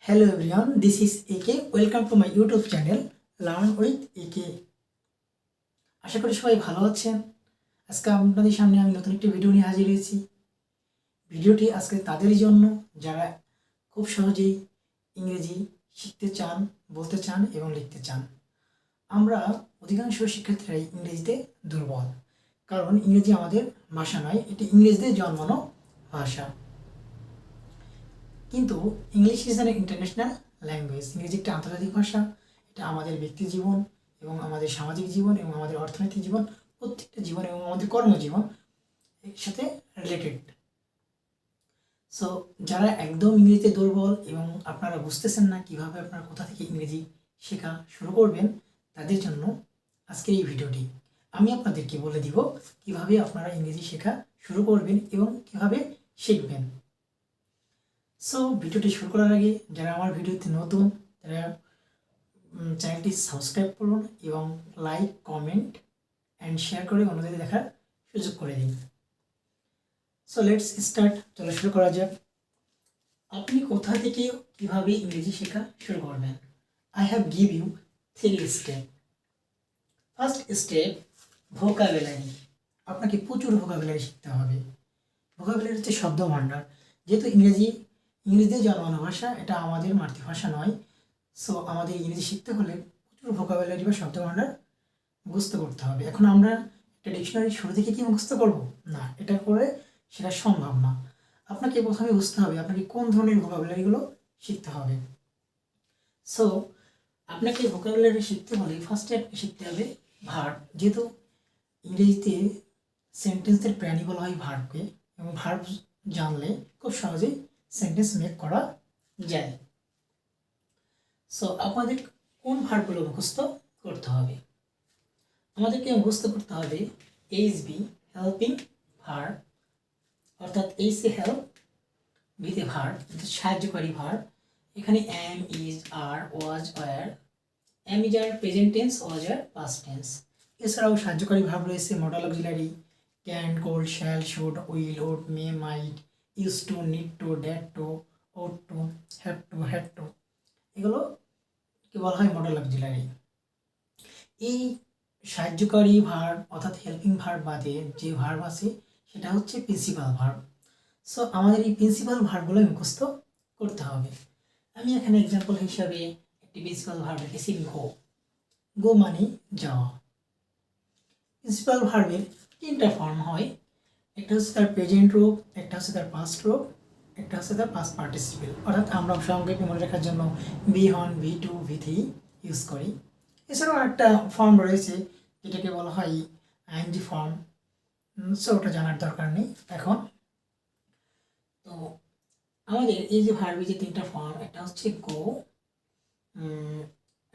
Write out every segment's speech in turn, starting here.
Hello everyone, this is AK. Welcome to my YouTube channel Learn with AK. আশা করি সবাই ভালো আছেন। আজকে আপনাদের সামনে আমি নতুন একটি ভিডিও নিয়ে হাজির হয়েছি। ভিডিওটি আজকে তাদেরই জন্য যারা খুব সহজেই ইংরেজি শিখতে চান, বলতে চান এবং লিখতে চান। আমরা অধিকাংশ শিক্ষার্থীরাই ইংরেজিতে দুর্বল, কারণ ইংরেজি আমাদের ভাষা নয়, এটি ইংরেজদের জন্মানো ভাষা। কিন্তু English is an international language. ইংরেজি একটা আন্তর্জাতিক ভাষা। এটা আমাদের ব্যক্তি জীবন এবং আমাদের সামাজিক জীবন এবং আমাদের অর্থনৈতিক জীবন, প্রত্যেকটা জীবন এবং আমাদের কর্মজীবন এর সাথে রিলেটেড। সো যারা একদম ইংরেজিতে দুর্বল এবং আপনারা বুঝতেছেন না কীভাবে আপনারা কোথা থেকে ইংরেজি শেখা শুরু করবেন, তাদের জন্য আজকের এই ভিডিওটি। আমি আপনাদেরকে বলে দিব কিভাবে আপনারা ইংরেজি শেখা শুরু করবেন এবং কিভাবে শিখবেন। সো ভিডিওটি শুরু করার আগে যারা আমার ভিডিওতে নতুন, তারা চ্যানেলটি সাবস্ক্রাইব করুন এবং লাইক, কমেন্ট অ্যান্ড শেয়ার করে অন্যদের দেখার সুযোগ করে দিন। সো লেটস স্টার্ট, চলো শুরু করা যাক। আপনি কোথা থেকে কিভাবে ইংরেজি শেখা শুরু করবেন? I have give you 3 step. First step, vocabulary. আপনাকে প্রচুর ভোকাবুলারি শিখতে হবে। ভোকাবুলারি হচ্ছে শব্দ ভাণ্ডার। যেহেতু ইংরেজিতে জন্মানো ভাষা, এটা আমাদের মাতৃভাষা নয়। সো আমাদের ইংরেজি শিখতে হলে প্রচুর ভোকাবুলারি বা শব্দভাণ্ডার মুখস্থ করতে হবে। এখন আমরা একটা ডিকশনারি শুরু থেকে কি মুখস্থ করব? না, এটা করে সেটা সম্ভব না। আপনাকে প্রথমে বুঝতে হবে আপনাকে কোন ধরনের ভোকাবুলারিগুলো শিখতে হবে। সো আপনাকে ভোকাবুলারি শিখতে হলে ফার্স্টে আপনাকে শিখতে হবে ভার্ব। যেহেতু ইংরেজিতে সেন্টেন্সের প্রাণী বলা হয় ভার্বকে, এবং ভার্ব জানলে খুব সহজেই সেন্টেন্স মেক করা যায়। সো আপনাদের কোন ভার্বগুলো মুখস্থ করতে হবে? আমাদেরকে মুখস্থ করতে হবে এইচবি, হেল্পিং ভার্ব, অর্থাৎ এইচ এ হেল্প, বিতে ভার্ব, সাহায্যকারী ভার্ব। এখানে am, is, are, was, were. Am is are present tense, was আর পাস্ট টেন্স। এছাড়াও সাহায্যকারী ভার্ব রয়েছে modal auxiliary, can, could, shall, should, will, would, may, might, used to, need to, dare to, ought to, have to, had to. এগুলো কি বলা হয়? Model auxiliary. এই সাহায্যকারী ভার্ব অর্থাৎ হেল্পিং ভার্ব বাদে যে ভার্ব আছে সেটা হচ্ছে প্রিন্সিপাল ভার্ব। সো আমাদের এই প্রিন্সিপাল ভার্বগুলো মুখস্থ করতে হবে। আমি এখানে এক্সাম্পল হিসাবে একটি প্রিন্সিপাল ভার্ব রেখেছি গো। গো মানে যাওয়া। প্রিন্সিপাল ভার্বের 3টা ফর্ম হয়। একটা হচ্ছে তার প্রেজেন্ট রূপ, একটা হচ্ছে তার পাস্ট রূপ, একটা হচ্ছে তার পাস্ট পার্টিসিপেল। অর্থাৎ আমরা সংক্ষেপে মনে রাখার জন্য V1, V2, V3 ইউজ করি। এছাড়াও একটা ফর্ম রয়েছে যেটাকে বলা হয় আইএনজি ফর্ম। সো ওটা জানার দরকার নেই এখন। তো আমাদের এই যে ভার্বের যে 3টা ফর্ম, একটা হচ্ছে গো,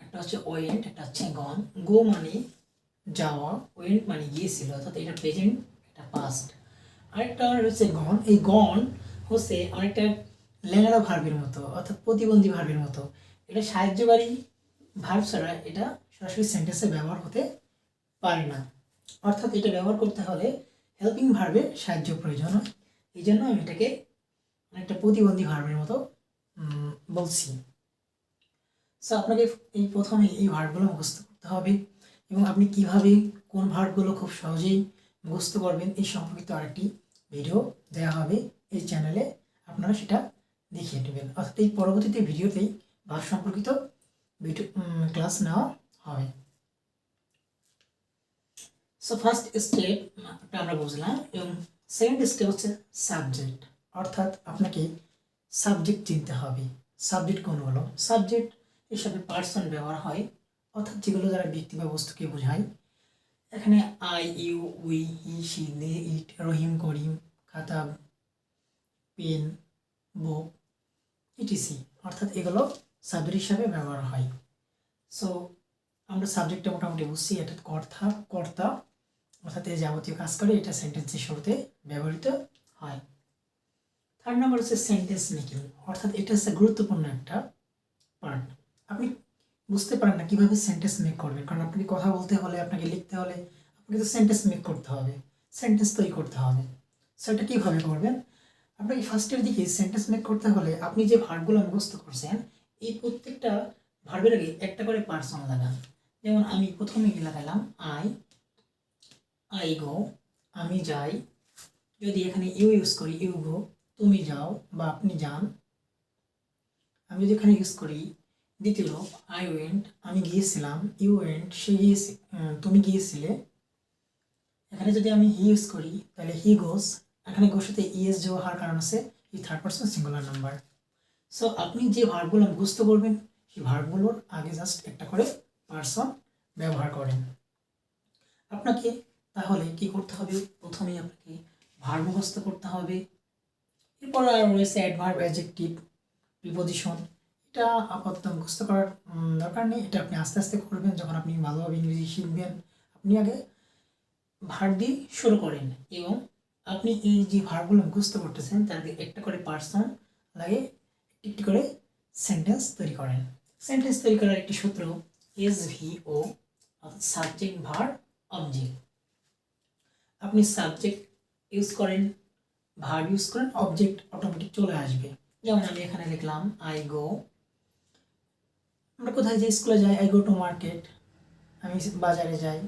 একটা হচ্ছে ওয়েন্ট, একটা হচ্ছে গন। গো মানে যাওয়া, ওয়েন্ট মানে গিয়েছিল, অর্থাৎ এটা প্রেজেন্ট, এটা পাস্ট। আরেকটা হচ্ছে গন। এই গন হচ্ছে অনেকটা ল্যাংড়া ভার্বের মতো, অর্থাৎ প্রতিবন্ধী ভার্বের মতো। এটা সাহায্যকারী ভার্ব ছাড়া এটা সরাসরি সেন্টেন্সে ব্যবহার হতে পারে না। অর্থাৎ এটা ব্যবহার করতে হলে হেল্পিং ভার্বের সাহায্য প্রয়োজন হয়। এই জন্য আমি এটাকে অনেকটা প্রতিবন্ধী ভার্বের মতো বলছি। সো আপনাকে এই প্রথমে এই ভার্বগুলো মুখস্থ করতে হবে, এবং আপনি কিভাবে কোন ভার্বগুলো খুব সহজেই মুখস্থ করবেন এই সম্পর্কিত আরেকটি ভিডিও দেওয়া হবে এই চ্যানেলে। আপনারা সেটা দেখিয়ে নেবেন। অর্থাৎ এই পরবর্তীতে ভিডিওতেই ভার্ব সম্পর্কিত ভিডিও ক্লাস নেওয়া হবে। সো ফার্স্ট স্টেপটা আমরা বুঝলাম, এবং সেকেন্ড স্টেপ হচ্ছে সাবজেক্ট। অর্থাৎ আপনাকে সাবজেক্ট চিনতে হবে। সাবজেক্ট কোনগুলো? সাবজেক্ট হিসাবে পার্সন ব্যবহার হয়, অর্থাৎ যেগুলো দ্বারা ব্যক্তি বা বস্তুকে বোঝায়। এখানে I, you, we, he, she, they, it, Rahim, Karim, খাতা, পেন, বুক, ইটিসি। অর্থাৎ এগুলো সাবজেক্ট হিসাবে ব্যবহার হয়। সো আমরা সাবজেক্টটা মোটামুটি বুঝছি। এটা কর্তা অর্থাৎ এই যাবতীয় কাজ করে, এটা সেন্টেন্সের শুরুতে ব্যবহৃত হয়। থার্ড নাম্বার হচ্ছে সেন্টেন্স মেকিং, অর্থাৎ এটা হচ্ছে গুরুত্বপূর্ণ একটা পার্ট। আপনি বুঝতে পারেন না কীভাবে সেন্টেন্স মেক করবেন, কারণ আপনাকে কথা বলতে হলে, আপনাকে লিখতে হলে আপনাকে তো সেন্টেন্স মেক করতে হবে, সেন্টেন্স তৈরি করতে হবে। সেটা কীভাবে করবেন? আপনাকে ফার্স্টের দিকে সেন্টেন্স মেক করতে হলে আপনি যে ভার্বগুলো মুখস্থ করছেন এই প্রত্যেকটা ভার্বের আগে একটা করে পার্সন লাগান। যেমন আমি প্রথমে লাগালাম আই গো, আমি যাই। যদি এখানে ইউ ইউজ করি ইউ গো, তুমি যাও বা আপনি যান। আমি যদি এখানে ইউজ করি দ্বিতীয় রূপ আই ওয়েন্ট, আমি গিয়েছিলাম, ইউ ওয়েন্ট, সে গিয়েছে, তুমি গিয়েছিলে। এখানে যদি আমি হি ইউজ করি তাহলে হি গোস, এখানে গোর সাথে ইএস যোগ হওয়ার কারণ আছে এই third person singular number. So আপনি যে ভার্বগুলো মুখস্থ করবেন সেই ভার্বগুলোর আগে জাস্ট একটা করে পারসন ব্যবহার করেন। আপনাকে তাহলে কি করতে হবে, প্রথমেই আপনাকে ভার্ব মুখস্থ করতে হবে। এরপর আর রয়েছে অ্যাডভার্ব, অ্যাডজেক্টিভ, প্রিপোজিশন। এটা আপাতত মুখস্থ করার দরকার নেই, এটা আপনি আস্তে আস্তে করবেন যখন আপনি ভালোভাবে ইংরেজি শিখবেন। আপনি আগে ভার্ব দিয়ে শুরু করেন এবং আপনি এই যে ভার্বগুলো মুখস্থ করতেছেন তার আগে একটা করে পার্সন লাগে, একটি করে সেন্টেন্স তৈরি করেন। সেন্টেন্স তৈরি করার একটি সূত্র SVO, অর্থাৎ সাবজেক্ট ভার্ব অবজেক্ট। আপনি সাবজেক্ট ইউজ করেন, ভার্ব ইউজ করেন, অবজেক্ট অটোমেটিক চলে আসবে। যেমন আমি এখানে লিখলাম আই গো, আমরা কোথায় যাই, স্কুলে যাই, আই গো টু মার্কেট, আমি বাজারে যাই।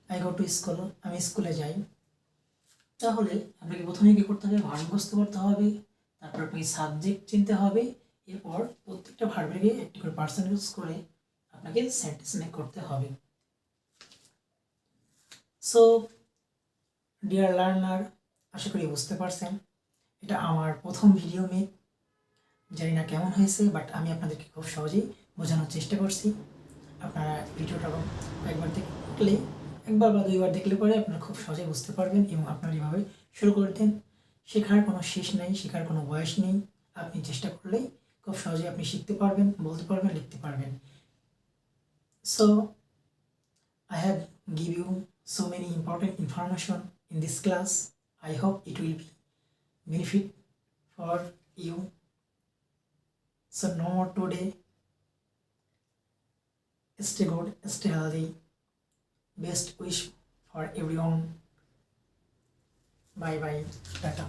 আই গো টু স্কুল, আমি স্কুলে যাই। তাহলে আপনাকে প্রথমে কী করতে হবে, ভার্ব মুখস্থ করতে হবে, তারপর আপনাকে সাবজেক্ট চিনতে হবে, এরপর প্রত্যেকটা ভার্বের গিয়ে একটি করে পার্সন ইউজ করে আপনাকে সেন্টেন্স মেক করতে হবে। সো ডিয়ার লার্নার, আশা করি বুঝতে পারছেন। এটা আমার প্রথম ভিডিও মেক, জানি না কেমন হয়েছে, বাট আমি আপনাদেরকে খুব সহজেই বোঝানোর চেষ্টা করছি। আপনারা ভিডিওটা একবার বা দুইবার দেখলে পরে আপনারা খুব সহজে বুঝতে পারবেন এবং আপনারা এভাবে শুরু করে দেন। শেখার কোনো শেষ নেই, শেখার কোনো বয়স নেই। আপনি চেষ্টা করলেই খুব সহজে আপনি শিখতে পারবেন, বলতে পারবেন, লিখতে পারবেন। So I have give you so many important information in this class. I hope it will be benefit for you. So no more today. Stay good, stay healthy. Best wish for everyone. Bye bye. Tata.